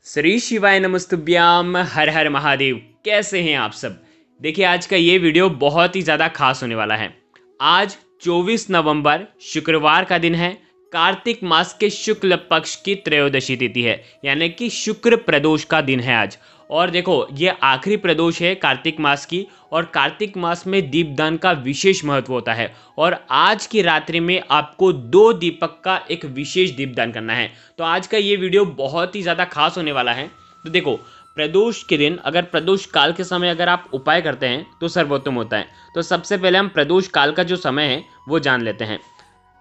श्री शिवाय नमस्तुभ्याम हर हर महादेव। कैसे हैं आप सब। देखिए आज का ये वीडियो बहुत ही ज़्यादा खास होने वाला है। आज 24 नवंबर शुक्रवार का दिन है। कार्तिक मास के शुक्ल पक्ष की त्रयोदशी तिथि है, यानी कि शुक्र प्रदोष का दिन है आज। और देखो ये आखिरी प्रदोष है कार्तिक मास की, और कार्तिक मास में दीपदान का विशेष महत्व होता है। और आज की रात्रि में आपको 2 दीपक का एक विशेष दीपदान करना है। तो आज का ये वीडियो बहुत ही ज़्यादा खास होने वाला है। तो देखो प्रदोष के दिन, अगर प्रदोष काल के समय अगर आप उपाय करते हैं तो सर्वोत्तम होता है। तो सबसे पहले हम प्रदोष काल का जो समय है वो जान लेते हैं।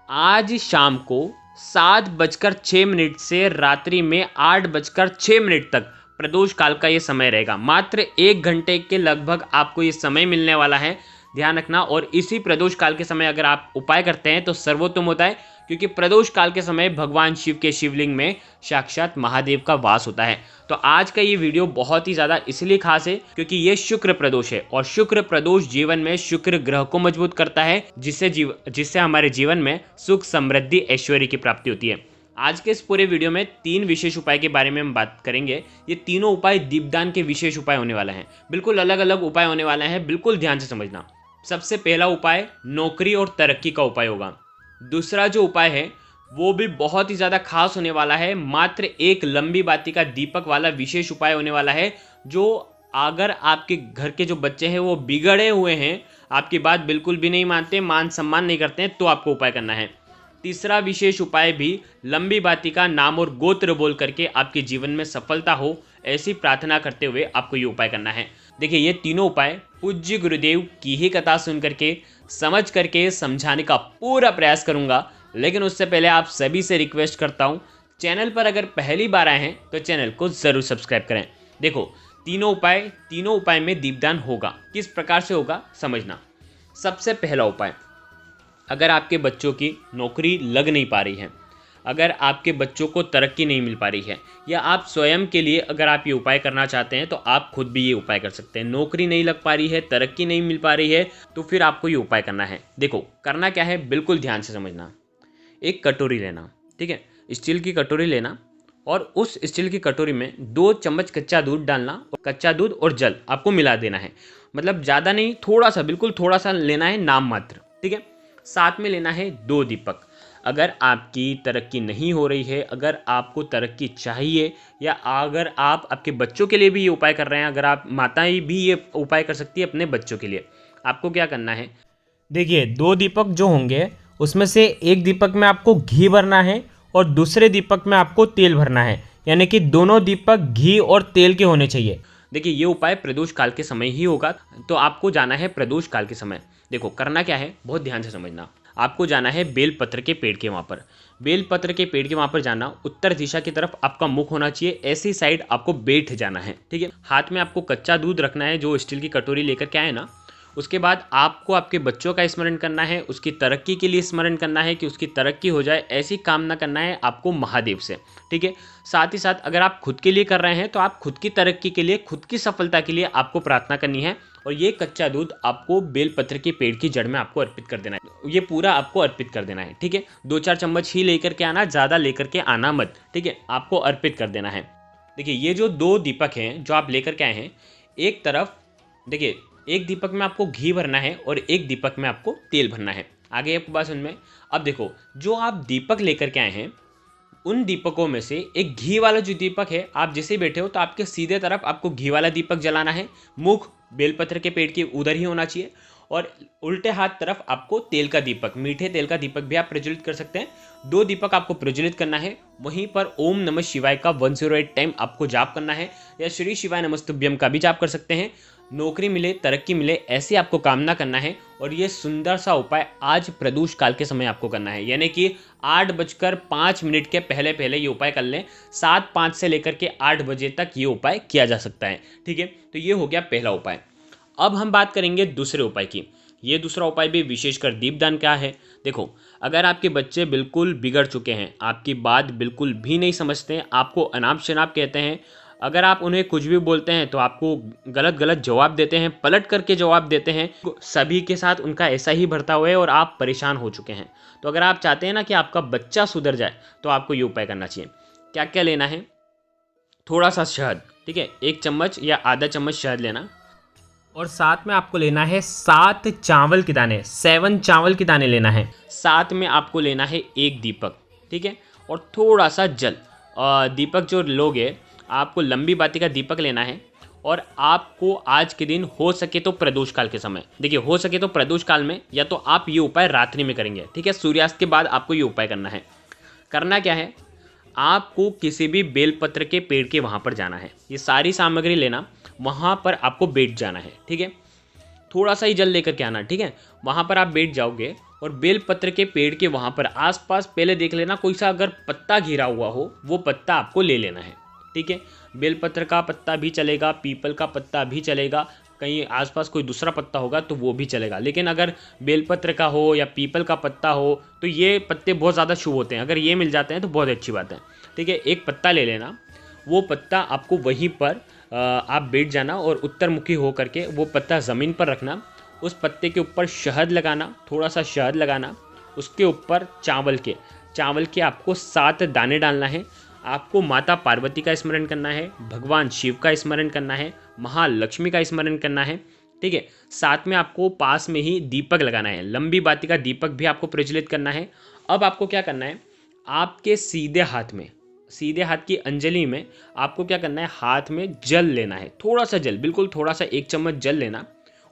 आज शाम को 7:06 से रात्रि में 8:06 तक प्रदोष काल का ये समय रहेगा। मात्र 1 घंटे के लगभग आपको ये समय मिलने वाला है, ध्यान रखना। और इसी प्रदोष काल के समय अगर आप उपाय करते हैं तो सर्वोत्तम होता है, क्योंकि प्रदोष काल के समय भगवान शिव के शिवलिंग में साक्षात महादेव का वास होता है। तो आज का ये वीडियो बहुत ही ज़्यादा इसलिए खास है क्योंकि ये शुक्र प्रदोष है, और शुक्र प्रदोष जीवन में शुक्र ग्रह को मजबूत करता है, जिससे हमारे जीवन में सुख समृद्धि ऐश्वर्य की प्राप्ति होती है। आज के इस पूरे वीडियो में 3 विशेष उपाय के बारे में हम बात करेंगे। ये तीनों उपाय दीपदान के विशेष उपाय होने वाले हैं, बिल्कुल अलग अलग उपाय होने वाले हैं, बिल्कुल ध्यान से समझना। सबसे पहला उपाय नौकरी और तरक्की का उपाय होगा। दूसरा जो उपाय है वो भी बहुत ही ज़्यादा खास होने वाला है। मात्र एक लंबी बाती का दीपक वाला विशेष उपाय होने वाला है, जो अगर आपके घर के जो बच्चे हैं वो बिगड़े हुए हैं, आपकी बात बिल्कुल भी नहीं मानते, मान सम्मान नहीं करते हैं, तो आपको उपाय करना है। तीसरा विशेष उपाय भी लंबी बाती का नाम और गोत्र बोल करके आपके जीवन में सफलता हो, ऐसी प्रार्थना करते हुए आपको ये उपाय करना है। देखिए ये तीनों उपाय पूज्य गुरुदेव की ही कथा सुन करके समझ करके समझाने का पूरा प्रयास करूंगा। लेकिन उससे पहले आप सभी से रिक्वेस्ट करता हूं, चैनल पर अगर पहली बार आए हैं तो चैनल को ज़रूर सब्सक्राइब करें। देखो तीनों उपाय में दीपदान होगा। किस प्रकार से होगा समझना। सबसे पहला उपाय, अगर आपके बच्चों की नौकरी लग नहीं पा रही है, अगर आपके बच्चों को तरक्की नहीं मिल पा रही है, या आप स्वयं के लिए अगर आप ये उपाय करना चाहते हैं तो आप खुद भी ये उपाय कर सकते हैं। नौकरी नहीं लग पा रही है, तरक्की नहीं मिल पा रही है, तो फिर आपको ये उपाय करना है। देखो करना क्या है, बिल्कुल ध्यान से समझना। एक कटोरी लेना, ठीक है, स्टील की कटोरी लेना, और उस स्टील की कटोरी में 2 चम्मच कच्चा दूध डालना, और कच्चा दूध और जल आपको मिला देना है। मतलब ज़्यादा नहीं, थोड़ा सा, बिल्कुल थोड़ा सा लेना है, नाम मात्र, ठीक है। साथ में लेना है 2 दीपक। अगर आपकी तरक्की नहीं हो रही है, अगर आपको तरक्की चाहिए, या अगर आप आपके बच्चों के लिए भी ये उपाय कर रहे हैं, अगर आप माताएं भी ये उपाय कर सकती है अपने बच्चों के लिए, आपको क्या करना है। देखिए 2 दीपक जो होंगे उसमें से एक दीपक में आपको घी भरना है और दूसरे दीपक में आपको तेल भरना है, यानी कि दोनों दीपक घी और तेल के होने चाहिए। देखिए ये उपाय प्रदोष काल के समय ही होगा, तो आपको जाना है प्रदोष काल के समय। देखो करना क्या है, बहुत ध्यान से समझना। आपको जाना है बेलपत्र के पेड़ के वहाँ पर। बेलपत्र के पेड़ के वहाँ पर जाना, उत्तर दिशा की तरफ आपका मुख होना चाहिए, ऐसी साइड आपको बैठ जाना है, ठीक है। हाथ में आपको कच्चा दूध रखना है, जो स्टील की कटोरी लेकर के आए ना। उसके बाद आपको आपके बच्चों का स्मरण करना है, उसकी तरक्की के लिए स्मरण करना है कि उसकी तरक्की हो जाए, ऐसी कामना करना है आपको महादेव से, ठीक है। साथ ही साथ अगर आप खुद के लिए कर रहे हैं तो आप खुद की तरक्की के लिए, खुद की सफलता के लिए आपको प्रार्थना करनी है। और ये कच्चा दूध आपको बेलपत्र के पेड़ की जड़ में आपको अर्पित कर देना है। ये पूरा आपको अर्पित कर देना है, ठीक है। 2-4 चम्मच ही लेकर के आना, ज़्यादा लेकर के आना मत, ठीक है। आपको अर्पित कर देना है। देखिए ये जो 2 दीपक हैं जो आप लेकर के आए हैं, एक तरफ देखिए एक दीपक में आपको घी भरना है और एक दीपक में आपको तेल भरना है। आगे आपको बात सुन में। अब देखो जो आप दीपक लेकर के आए हैं, उन दीपकों में से एक घी वाला जो दीपक है, आप जिसे बैठे हो तो आपके सीधे तरफ आपको घी वाला दीपक जलाना है। मुख बेलपत्र के पेड़ के उधर ही होना चाहिए, और उल्टे हाथ तरफ आपको तेल का दीपक, मीठे तेल का दीपक भी आप प्रज्वलित कर सकते हैं। 2 दीपक आपको प्रज्वलित करना है। वहीं पर ओम नमः शिवाय का 108 टाइम आपको जाप करना है, या श्री शिवाय नमस्तुभ्यम का भी जाप कर सकते हैं। नौकरी मिले, तरक्की मिले, ऐसी आपको कामना करना है। और ये सुंदर सा उपाय आज प्रदोष काल के समय आपको करना है, यानी कि 8:05 के पहले पहले ये उपाय कर लें। 7:05 से लेकर के 8 बजे तक ये उपाय किया जा सकता है, ठीक है। तो ये हो गया पहला उपाय। अब हम बात करेंगे दूसरे उपाय की। ये दूसरा उपाय भी विशेषकर दीपदान क्या है। देखो अगर आपके बच्चे बिल्कुल बिगड़ चुके हैं, आपकी बात बिल्कुल भी नहीं समझते, आपको अनाप शनाप कहते हैं, अगर आप उन्हें कुछ भी बोलते हैं तो आपको गलत गलत जवाब देते हैं, पलट करके जवाब देते हैं, सभी के साथ उनका ऐसा ही भरता हुआ है और आप परेशान हो चुके हैं, तो अगर आप चाहते हैं ना कि आपका बच्चा सुधर जाए तो आपको ये उपाय करना चाहिए। क्या क्या लेना है। थोड़ा सा शहद, ठीक है, 1 चम्मच या आधा चम्मच शहद लेना। और साथ में आपको लेना है 7 चावल के दाने, 7 चावल के दाने लेना है। साथ में आपको लेना है 1 दीपक, ठीक है, और थोड़ा सा जल। दीपक जो लोगे आपको लंबी बाती का दीपक लेना है। और आपको आज के दिन हो सके तो प्रदोष काल के समय, देखिए हो सके तो प्रदोष काल में, या तो आप ये उपाय रात्रि में करेंगे, ठीक है, सूर्यास्त के बाद आपको ये उपाय करना है। करना क्या है, आपको किसी भी बेलपत्र के पेड़ के वहाँ पर जाना है, ये सारी सामग्री लेना, वहाँ पर आपको बैठ जाना है, ठीक है, थोड़ा सा ही जल लेकर के आना, ठीक है। वहाँ पर आप बैठ जाओगे और बेलपत्र के पेड़ के वहाँ पर आसपास पहले देख लेना, कोई सा अगर पत्ता घिरा हुआ हो वो पत्ता आपको ले लेना है, ठीक है। बेलपत्र का पत्ता भी चलेगा, पीपल का पत्ता भी चलेगा, कहीं आसपास कोई दूसरा पत्ता होगा तो वो भी चलेगा, लेकिन अगर बेलपत्र का हो या पीपल का पत्ता हो तो ये पत्ते बहुत ज़्यादा शुभ होते हैं, अगर ये मिल जाते हैं तो बहुत अच्छी बात है, ठीक है। एक पत्ता ले लेना, वो पत्ता आपको वहीं पर आप बैठ जाना और उत्तर मुखी हो करके वो पत्ता ज़मीन पर रखना। उस पत्ते के ऊपर शहद लगाना, थोड़ा सा शहद लगाना, उसके ऊपर चावल के आपको 7 दाने डालना है। आपको माता पार्वती का स्मरण करना है, भगवान शिव का स्मरण करना है, महालक्ष्मी का स्मरण करना है, ठीक है। साथ में आपको पास में ही दीपक लगाना है, लंबी बाती का दीपक भी आपको प्रज्वलित करना है। अब आपको क्या करना है, आपके सीधे हाथ की अंजलि में आपको क्या करना है, हाथ में जल लेना है, थोड़ा सा जल, बिल्कुल थोड़ा सा, 1 चम्मच जल लेना।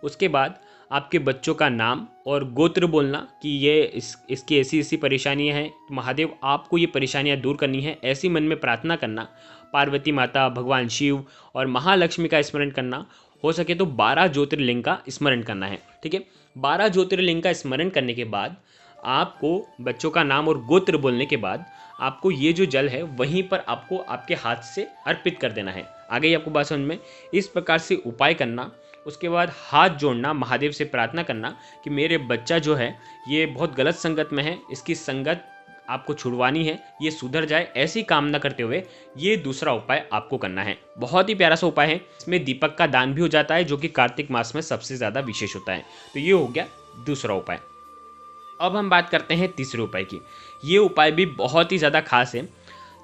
उसके बाद आपके बच्चों का नाम और गोत्र बोलना कि ये इसकी ऐसी परेशानियां हैं, महादेव आपको ये परेशानियां दूर करनी है, ऐसी मन में प्रार्थना करना। पार्वती माता, भगवान शिव और महालक्ष्मी का स्मरण करना। हो सके तो 12 ज्योतिर्लिंग का स्मरण करना है, ठीक है। 12 ज्योतिर्लिंग का स्मरण करने के बाद आपको बच्चों का नाम और गोत्र बोलने के बाद आपको ये जो जल है वहीं पर आपको आपके हाथ से अर्पित कर देना है। आ गई आपको बात समझ में? इस प्रकार से उपाय करना। उसके बाद हाथ जोड़ना, महादेव से प्रार्थना करना कि मेरे बच्चा जो है ये बहुत गलत संगत में है, इसकी संगत आपको छुड़वानी है, ये सुधर जाए, ऐसी कामना करते हुए ये दूसरा उपाय आपको करना है। बहुत ही प्यारा सा उपाय है, इसमें दीपक का दान भी हो जाता है जो कि कार्तिक मास में सबसे ज़्यादा विशेष होता है। तो ये हो गया दूसरा उपाय। अब हम बात करते हैं तीसरे उपाय की। ये उपाय भी बहुत ही ज़्यादा खास है,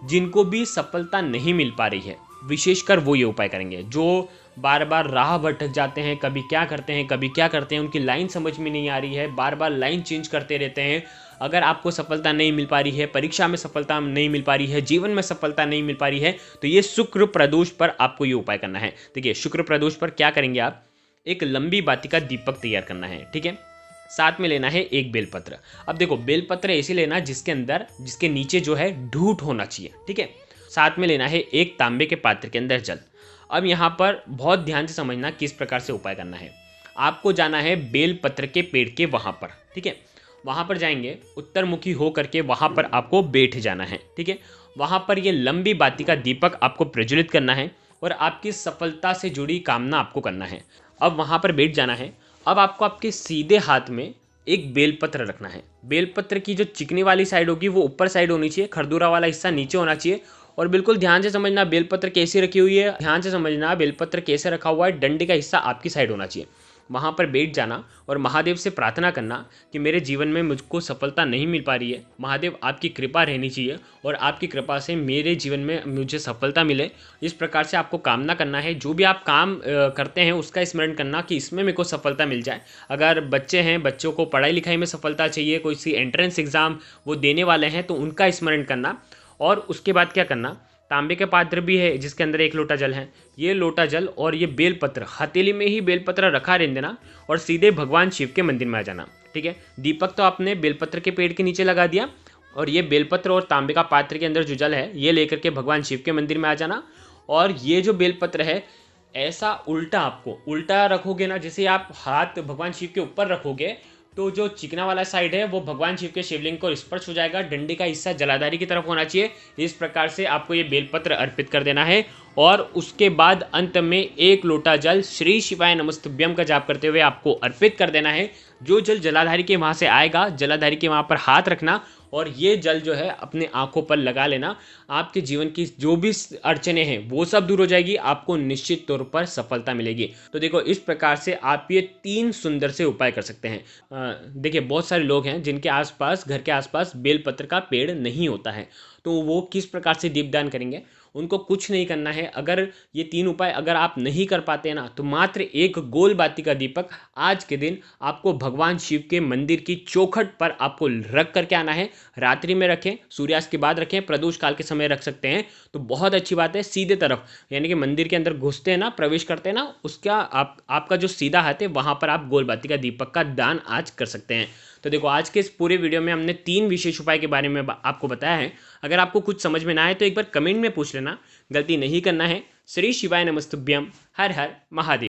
जिनको भी सफलता नहीं मिल पा रही है विशेषकर वो ये उपाय करेंगे। जो बार बार राह भटक जाते हैं, कभी क्या करते हैं, उनकी लाइन समझ में नहीं आ रही है, बार बार लाइन चेंज करते रहते हैं। अगर आपको सफलता नहीं मिल पा रही है, परीक्षा में सफलता नहीं मिल पा रही है, जीवन में सफलता नहीं मिल पा रही है, तो ये शुक्र प्रदोष पर आपको ये उपाय करना है। देखिए शुक्र प्रदोष पर क्या करेंगे आप, एक लंबी बाती का दीपक तैयार करना है, ठीक है। साथ में लेना है 1 बेलपत्र। अब देखो बेलपत्र ऐसे लेना जिसके नीचे जो है ढूंढ होना चाहिए, ठीक है। साथ में लेना है 1 तांबे के पात्र के अंदर जल। अब यहाँ पर बहुत ध्यान से समझना किस प्रकार से उपाय करना है। आपको जाना है बेलपत्र के पेड़ के वहाँ पर, ठीक है। वहाँ पर जाएंगे, उत्तर मुखी हो करके वहाँ पर आपको बैठ जाना है, ठीक है। वहाँ पर ये लंबी बाती का दीपक आपको प्रज्वलित करना है और आपकी सफलता से जुड़ी कामना आपको करना है। अब वहाँ पर बैठ जाना है। अब आपको आपके सीधे हाथ में एक बेलपत्र रखना है। बेलपत्र की जो चिकनी वाली साइड होगी वो ऊपर साइड होनी चाहिए, खरदूरा वाला हिस्सा नीचे होना चाहिए। और बिल्कुल ध्यान से समझना बेलपत्र कैसे रखी हुई है, ध्यान से समझना बेलपत्र कैसे रखा हुआ है, डंडे का हिस्सा आपकी साइड होना चाहिए। वहाँ पर बैठ जाना और महादेव से प्रार्थना करना कि मेरे जीवन में मुझको सफलता नहीं मिल पा रही है, महादेव आपकी कृपा रहनी चाहिए और आपकी कृपा से मेरे जीवन में मुझे सफलता मिले। इस प्रकार से आपको कामना करना है। जो भी आप काम करते हैं उसका स्मरण करना कि इसमें मेरे को सफलता मिल जाए। अगर बच्चे हैं, बच्चों को पढ़ाई लिखाई में सफलता चाहिए, कोई सी एंट्रेंस एग्ज़ाम वो देने वाले हैं तो उनका स्मरण करना। और उसके बाद क्या करना, तांबे के पात्र भी है जिसके अंदर 1 लोटा जल है, ये लोटा जल और ये बेलपत्र हथेली में ही बेलपत्र रखा रहने देना और सीधे भगवान शिव के मंदिर में आ जाना, ठीक है। दीपक तो आपने बेलपत्र के पेड़ के नीचे लगा दिया और ये बेलपत्र और तांबे का पात्र के अंदर जो जल है ये लेकर के भगवान शिव के मंदिर में आ जाना। और ये जो बेलपत्र है ऐसा उल्टा रखोगे ना, जैसे आप हाथ भगवान शिव के ऊपर रखोगे तो जो चिकना वाला साइड है वो भगवान शिव के शिवलिंग को स्पर्श हो जाएगा, डंडे का हिस्सा जलाधारी की तरफ होना चाहिए। इस प्रकार से आपको ये बेलपत्र अर्पित कर देना है और उसके बाद अंत में 1 लोटा जल श्री शिवाय नमस्तुभ्यम का जाप करते हुए आपको अर्पित कर देना है। जो जल जलाधारी के वहाँ से आएगा, जलाधारी के वहाँ पर हाथ रखना और ये जल जो है अपने आंखों पर लगा लेना। आपके जीवन की जो भी अड़चने हैं वो सब दूर हो जाएगी, आपको निश्चित तौर पर सफलता मिलेगी। तो देखो इस प्रकार से आप ये 3 सुंदर से उपाय कर सकते हैं। देखिए बहुत सारे लोग हैं जिनके आसपास, घर के आसपास बेलपत्र का पेड़ नहीं होता है, तो वो किस प्रकार से दीपदान करेंगे उनको कुछ नहीं करना है। अगर ये 3 उपाय अगर आप नहीं कर पाते ना, तो मात्र एक गोल बाती का दीपक आज के दिन आपको भगवान शिव के मंदिर की चौखट पर आपको रख करके आना है। रात्रि में रखें, सूर्यास्त के बाद रखें, प्रदोष काल के समय रख सकते हैं तो बहुत अच्छी बात है। सीधे तरफ यानी कि मंदिर के अंदर घुसते हैं ना, प्रवेश करते हैं ना, उसका आपका जो सीधा हाथ है वहाँ पर आप गोल बाती का दीपक का दान आज कर सकते हैं। तो देखो, आज के इस पूरे वीडियो में हमने 3 विशेष उपाय के बारे में आपको बताया है। अगर आपको कुछ समझ में ना आए तो एक बार कमेंट में पूछ लेना, गलती नहीं करना है। श्री शिवाय नमस्तुभ्यम। हर हर महादेव।